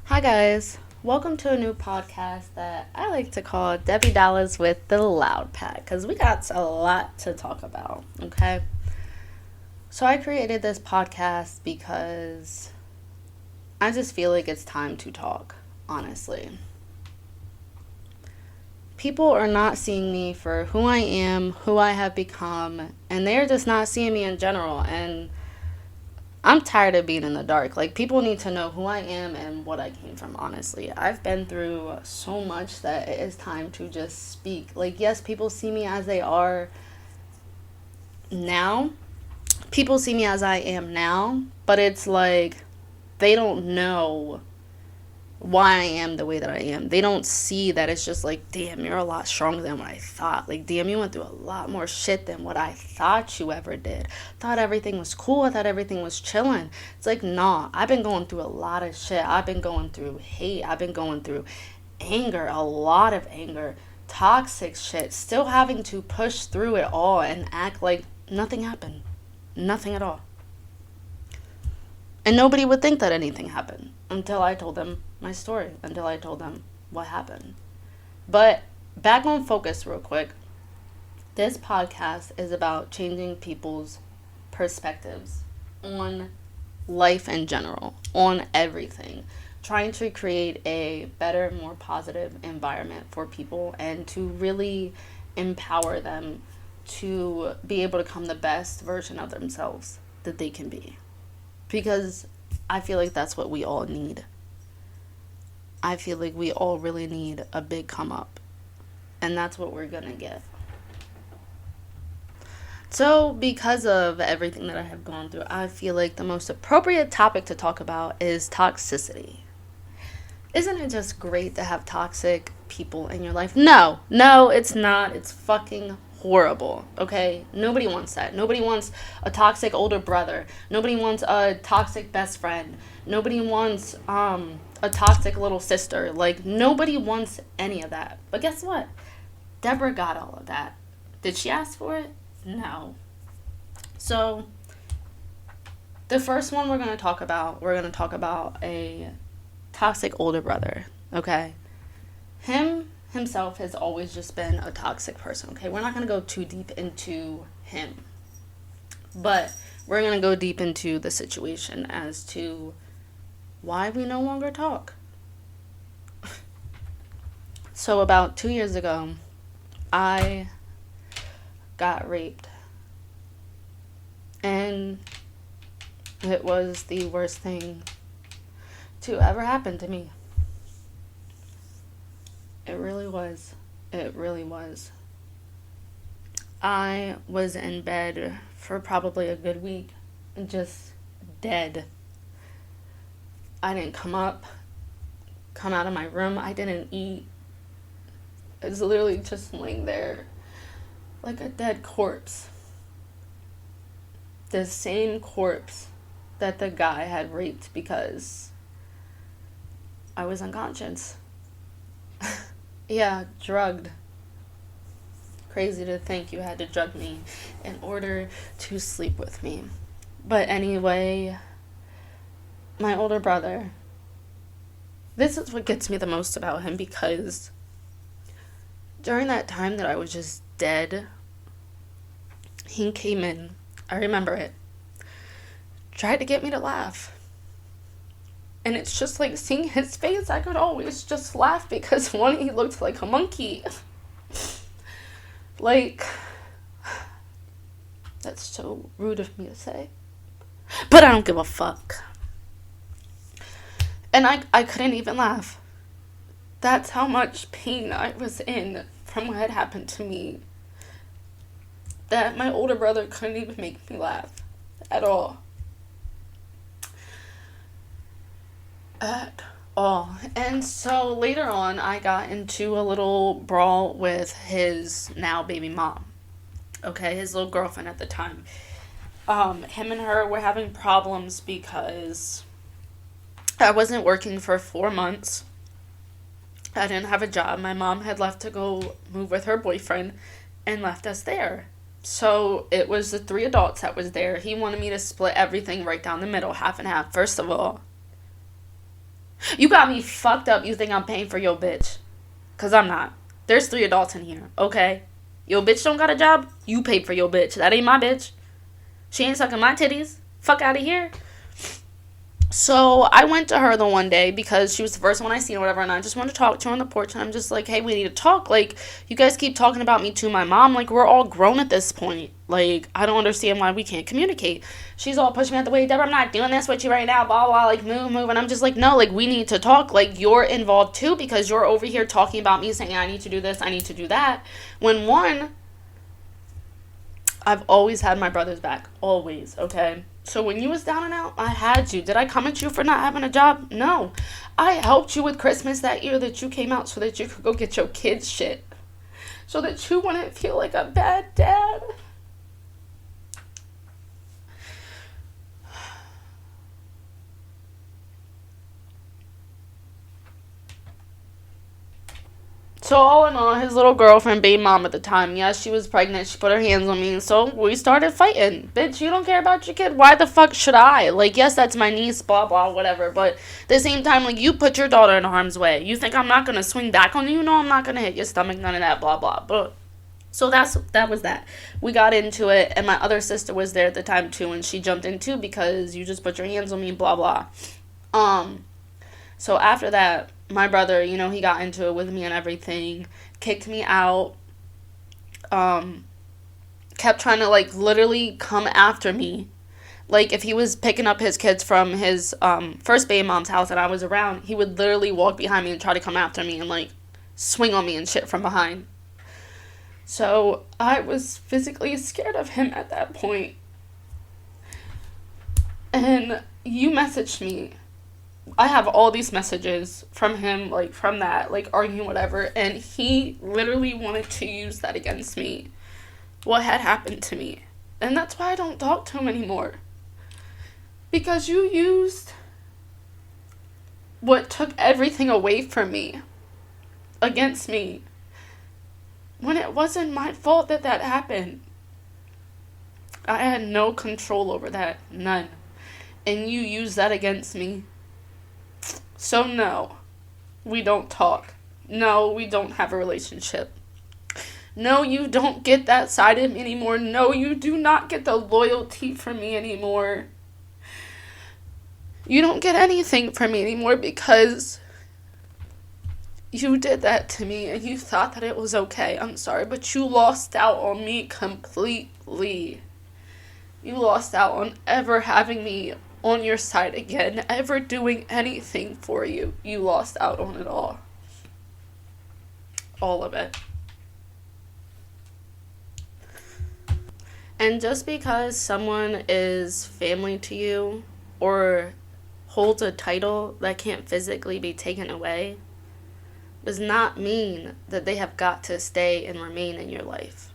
Hi, guys. Welcome to a new podcast that I like to call Debbie Dollaz with the LoudPack because we got a lot to talk about, okay? So, I created this podcast because I just feel like it's time to talk, honestly. People are not seeing me for who I am, who I have become, and they're just not seeing me in general. And I'm tired of being in the dark. Like, people need to know who I am and what I came from, honestly. I've been through so much that it is time to just speak. Like, yes, people see me as they are now. People see me as I am now, but it's like they don't know why I am the way that I am. They don't see that it's just like, damn, you're a lot stronger than what I thought. Like, damn, you went through a lot more shit than what I thought you ever did. Thought everything was cool. I thought everything was chilling. It's like, nah, I've been going through a lot of shit. I've been going through hate. I've been going through anger, a lot of anger, toxic shit, still having to push through it all and act like nothing happened. Nothing at all. And nobody would think that anything happened until I told them my story, until I told them what happened. But back on focus, real quick. This podcast is about changing people's perspectives on life in general, on everything. Trying to create a better, more positive environment for people and to really empower them to be able to become the best version of themselves that they can be. Because I feel like that's what we all need. I feel like we all really need a big come up. And that's what we're going to get. So, because of everything that I have gone through, I feel like the most appropriate topic to talk about is toxicity. Isn't it just great to have toxic people in your life? No, it's not. It's fucking horrible, okay? Nobody wants that. Nobody wants a toxic older brother. Nobody wants a toxic best friend. Nobody wants a toxic little sister. Like, nobody wants any of that. But guess what? Deborah got all of that. Did she ask for it? No. So, the first one we're going to talk about a toxic older brother, okay? Himself has always just been a toxic person, okay? We're not going to go too deep into him. But we're going to go deep into the situation as to why we no longer talk. So about 2 years ago, I got raped. And it was the worst thing to ever happen to me. It really was. It really was. I was in bed for probably a good week, just dead. I didn't come out of my room. I didn't eat. I was literally just laying there like a dead corpse. The same corpse that the guy had raped because I was unconscious. Yeah, drugged. Crazy to think you had to drug me in order to sleep with me. But anyway, my older brother, this is what gets me the most about him because during that time that I was just dead, he came in. I remember it. Tried to get me to laugh. And it's just like seeing his face, I could always just laugh because one, he looked like a monkey. Like, that's so rude of me to say. But I don't give a fuck. And I couldn't even laugh. That's how much pain I was in from what had happened to me. That my older brother couldn't even make me laugh at all. At all. And so later on, I got into a little brawl with his now baby mom. Okay, his little girlfriend at the time. Him and her were having problems because I wasn't working for 4 months. I didn't have a job. My mom had left to go move with her boyfriend and left us there. So it was the 3 adults that was there. He wanted me to split everything right down the middle, half and half. First of all, You got me fucked up. You think I'm paying for your bitch. Because I'm not. There's 3 adults in here, okay? Your bitch don't got a job. You paid for your bitch. That ain't my bitch. She ain't sucking my titties. Fuck out of here. So I went to her the one day because she was the first one I seen or whatever, and I just wanted to talk to her on the porch, and I'm just like, hey, we need to talk. Like, you guys keep talking about me to my mom. Like, we're all grown at this point. Like, I don't understand why we can't communicate. She's all pushing me out the way. Deborah, I'm not doing this with you right now. Blah, blah, like, move. And I'm just like, no, like, we need to talk. Like, you're involved too because you're over here talking about me saying I need to do this, I need to do that. When one, I've always had my brother's back. Always, okay? So when you was down and out, I had you. Did I come at you for not having a job? No. I helped you with Christmas that year that you came out so that you could go get your kids shit. So that you wouldn't feel like a bad dad. So all in all, his little girlfriend, baby mom at the time, yes, she was pregnant. She put her hands on me, and so we started fighting. Bitch, you don't care about your kid? Why the fuck should I? Like, yes, that's my niece, blah, blah, whatever. But at the same time, like, you put your daughter in harm's way. You think I'm not going to swing back on you? No, I'm not going to hit your stomach, none of that, blah, blah. But so that was that. We got into it, and my other sister was there at the time, too, and she jumped in, too, because you just put your hands on me, blah, blah. So after that, my brother, you know, he got into it with me and everything, kicked me out, kept trying to, like, literally come after me. Like, if he was picking up his kids from his first baby mom's house and I was around, he would literally walk behind me and try to come after me and, like, swing on me and shit from behind. So I was physically scared of him at that point. And you messaged me. I have all these messages from him, like, from that, like, arguing, whatever, and he literally wanted to use that against me, what had happened to me, and that's why I don't talk to him anymore, because you used what took everything away from me, against me, when it wasn't my fault that happened. I had no control over that, none, and you used that against me. So no, we don't talk. No, we don't have a relationship. No, you don't get that side of me anymore. No, you do not get the loyalty from me anymore. You don't get anything from me anymore because you did that to me and you thought that it was okay. I'm sorry, but you lost out on me completely. You lost out on ever having me on your side again, ever doing anything for you. You lost out on it all. All of it. And just because someone is family to you or holds a title that can't physically be taken away does not mean that they have got to stay and remain in your life.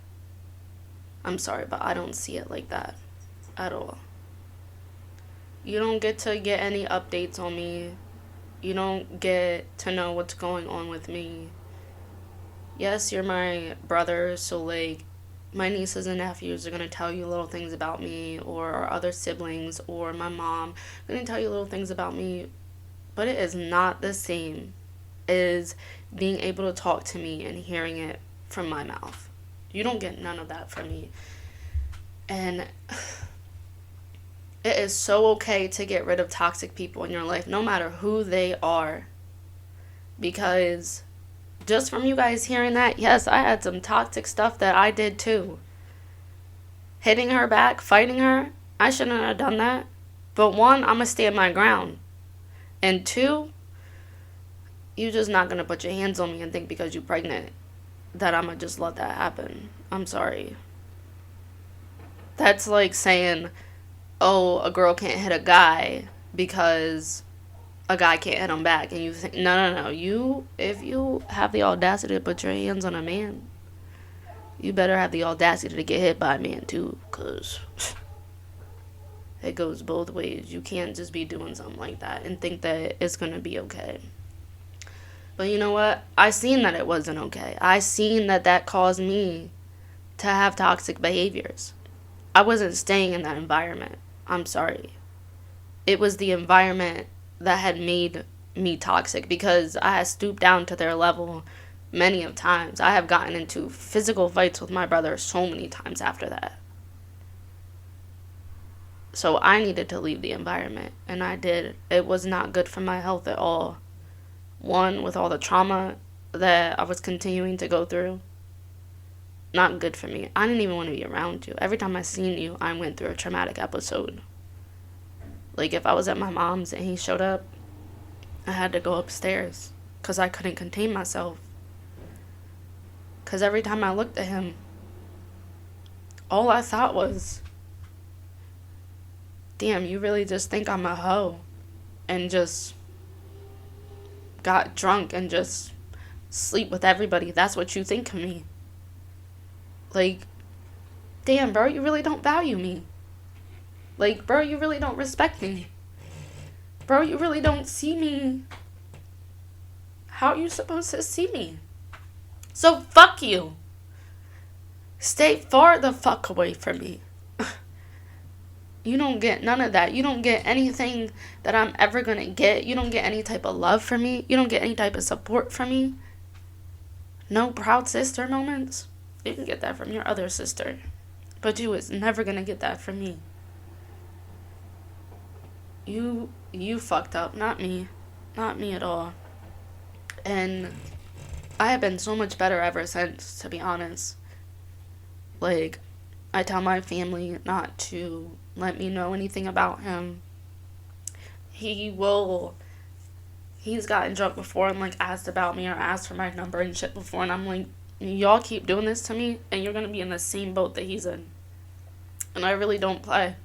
I'm sorry, but I don't see it like that at all. You don't get to get any updates on me. You don't get to know what's going on with me. Yes, you're my brother, so, like, my nieces and nephews are going to tell you little things about me, or our other siblings, or my mom are going to tell you little things about me, but it is not the same as being able to talk to me and hearing it from my mouth. You don't get none of that from me. And it is so okay to get rid of toxic people in your life, no matter who they are. Because just from you guys hearing that, yes, I had some toxic stuff that I did too. Hitting her back, fighting her, I shouldn't have done that. But one, I'm going to stand my ground. And two, you just not going to put your hands on me and think because you're pregnant that I'm going to just let that happen. I'm sorry. That's like saying, oh, a girl can't hit a guy because a guy can't hit him back. And you think, no. If you have the audacity to put your hands on a man, you better have the audacity to get hit by a man too, because it goes both ways. You can't just be doing something like that and think that it's going to be okay. But you know what? I seen that it wasn't okay. I seen that caused me to have toxic behaviors. I wasn't staying in that environment. I'm sorry. It was the environment that had made me toxic, because I had stooped down to their level many of times. I have gotten into physical fights with my brother so many times after that. So I needed to leave the environment, and I did. It was not good for my health at all. One, with all the trauma that I was continuing to go through, not good for me. I didn't even want to be around you. Every time I seen you, I went through a traumatic episode. Like, if I was at my mom's and he showed up, I had to go upstairs because I couldn't contain myself. Because every time I looked at him, all I thought was, damn, you really just think I'm a hoe and just got drunk and just sleep with everybody. That's what you think of me. Like, damn, bro, you really don't value me. Like, bro, you really don't respect me. Bro, you really don't see me how you supposed to see me. So fuck you. Stay far the fuck away from me. You don't get none of that. You don't get anything that I'm ever gonna get. You don't get any type of love from me. You don't get any type of support from me. No proud sister moments. You can get that from your other sister. But you was never gonna get that from me. You fucked up, not me. Not me at all. And I have been so much better ever since, to be honest. Like, I tell my family not to let me know anything about him. He's gotten drunk before and, like, asked about me or asked for my number and shit before. And I'm like, y'all keep doing this to me and you're going to be in the same boat that he's in. And I really don't play.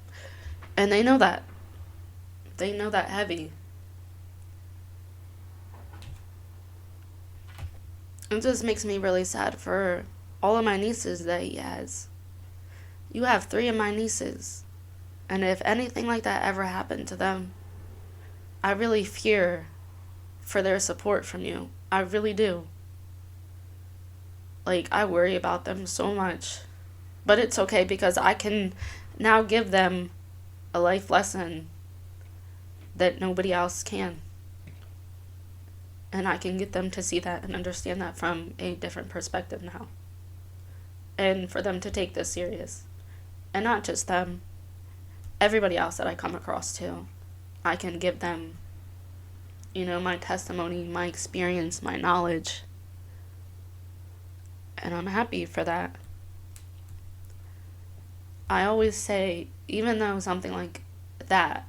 And they know that. They know that heavy. It just makes me really sad for all of my nieces that he has. You have 3 of my nieces. And if anything like that ever happened to them, I really fear for their support from you. I really do. Like, I worry about them so much. But it's okay because I can now give them a life lesson that nobody else can. And I can get them to see that and understand that from a different perspective now. And for them to take this serious. And not just them. Everybody else that I come across too. I can give them, my testimony, my experience, my knowledge. And I'm happy for that. I always say, even though something like that,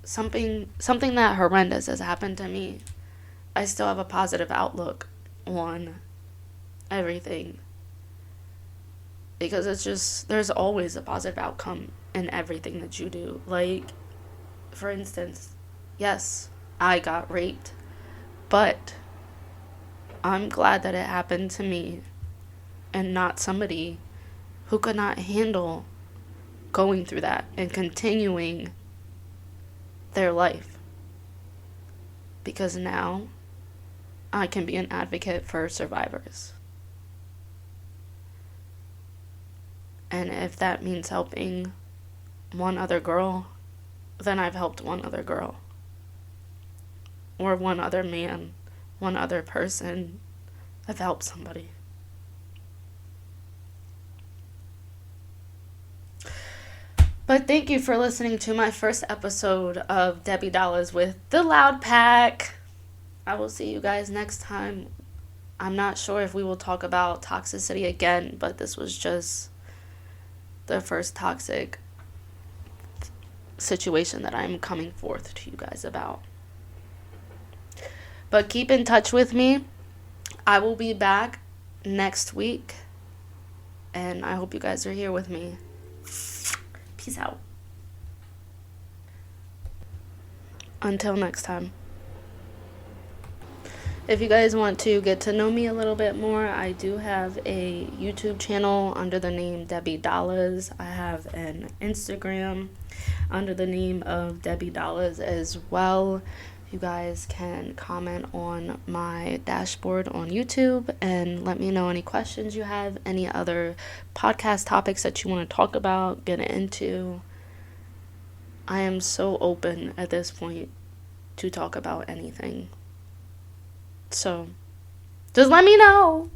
something that horrendous has happened to me, I still have a positive outlook on everything. Because it's just, there's always a positive outcome in everything that you do. Like, for instance, yes, I got raped, but I'm glad that it happened to me and not somebody who could not handle going through that and continuing their life. Because now I can be an advocate for survivors. And if that means helping one other girl, then I've helped one other girl. Or one other man, one other person. I've helped somebody. But thank you for listening to my first episode of Debbie Dollaz with the LoudPack. I will see you guys next time. I'm not sure if we will talk about toxicity again, but this was just the first toxic situation that I'm coming forth to you guys about. But keep in touch with me. I will be back next week. And I hope you guys are here with me. Peace out. Until next time. If you guys want to get to know me a little bit more, I do have a YouTube channel under the name Debbie Dollaz. I have an Instagram under the name of Debbie Dollaz as well. You guys can comment on my dashboard on YouTube and let me know any questions you have, any other podcast topics that you want to talk about, get into. I am so open at this point. to talk about anything. So, just let me know.